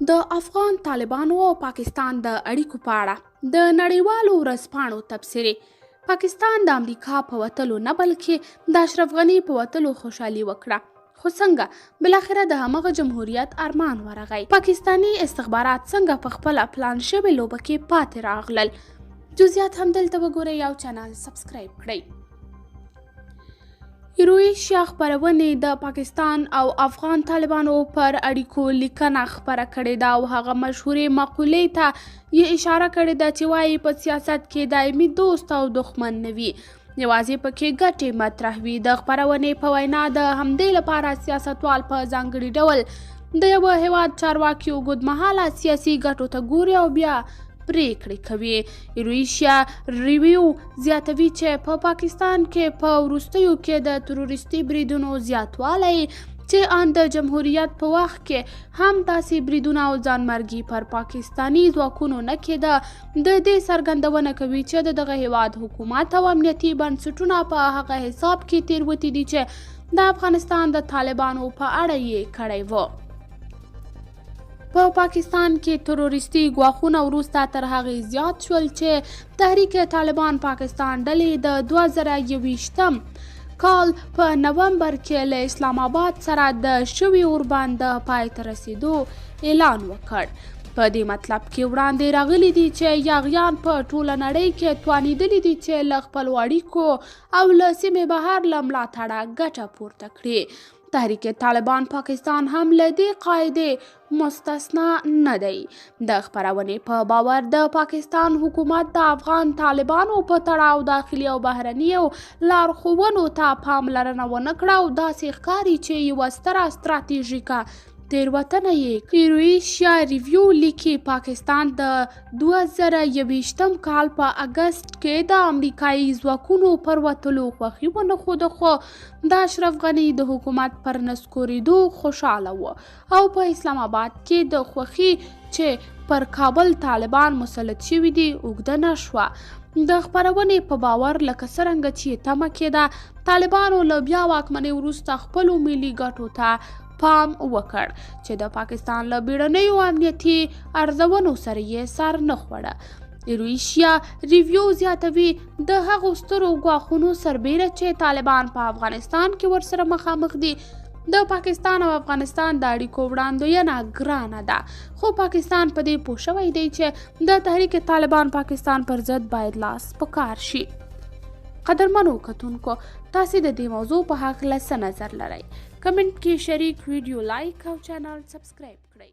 د افغان طالبانو او پاکستان د اړیکو په اړه د نړیوالو ورځپاڼو تبصرې پاکستان د امریکا په وتلو نه بلکې د اشرف غني په وتلو خوشحالي وکړه، خو څنګه بلاخره د همغه جمهوریت ارمان ورغی. پاکستانی استخبارات څنګه په خپله پلان شوې لوبه کې پاتې راغلل؟ جزئیات هم دلته وګورئ او چینل سبسکرایب کړئ. ایرویشیا خپرونې د پاکستان او افغان طالبانو پر اړیکو لیکنه خپره کړې ده او هغه مشهورې مقولې ته یې اشاره کړې ده چې وایي په سیاست کې دایمي دوست او دښمن نه وي، یوازې پکې ګټې مطرح وي. د خپرونې په وینا د همدې لپاره سیاستوال په ځانګړي ډول د یوه هیواد چارواکي اوږدمهاله سیاسي ګټو ته ګوري او بیا پریکړې کوي. ایرویشیا ریویو زیاتوي چې په پاکستان کې په وروستیو کې د تروریستي بریدونو زیاتوالی چې ان د جمهوریت په وخت کې هم داسې بریدونه او ځانمرګي پر پاکستانی ځواکونو نه کېده، د دې څرګندونه کوي چې د دغه هیواد حکومت او امنیتي بنسټونه په هغه حساب کې تېروتي دي چې د افغانستان د طالبانو په اړه یې کړی و. په پاکستان کې تروریستي ګواښونه وروسته تر هغې زیات شول چې تحریک طالبان پاکستان ډلې د 2021 کال په نومبر کې له اسلام آباد سره د شوي اوربند د پای ته رسیدو اعلان وکړ. په دې مطلب کې وړاندې راغلي دي چې یاغیان په ټوله نړۍ کې توانېدلي دي چې له خپلو اړیکو او له سیمې بهر له ملاتړه ګټه پورته کړي. تحریک طالبان پاکستان هم له دې قاعدې مستثنا نه دی. د خپرونې په باور د پاکستان حکومت د افغان طالبانو په تړاو داخلي او بهرنیو لارښوونو ته پاملرنه ونه کړه او داسې ښکاري چې یوه ستره ستراتیژیکه تیروتنه یې. ایرویشیا ریویو لیکي پاکستان د 2021 کال په اګست کې د امریکایي ځواکونو پر وتلو خوښي ونه ښوده، خو د اشرف غني د حکومت پر نسکورېدو خوشحاله و او په اسلام آباد کې د خوښي چې پر کابل طالبان مسلط شوي دي اوږده نه شوه. د خپرونې په باور لکه څرنګه چې تمه کېده طالبانو له بیا واکمنۍ وروسته خپلو ملي ګټو ته پام وکړ چې د پاکستان له بیړنیو امنیتي ارزونو سره یې سر نه خوړه. ایرویشیا ریویو زیاتوي د هغو سترو ګواښونو سربیره چې طالبان په افغانستان کې ورسره مخامخ دي. د پاکستان او افغانستان د اړیکو وړاندوینه ګرانه ده، خو پاکستان په دې پوه شوی دی چې د تحریک طالبان پاکستان پر ضد باید لاس په کار شي. قدرمنو کتونکو، تاسې د دې موضوع په هکله څه نظر لرئ؟ کمنټ کې شریک، ویډیو لایک او چینل سبسکرایب کړئ.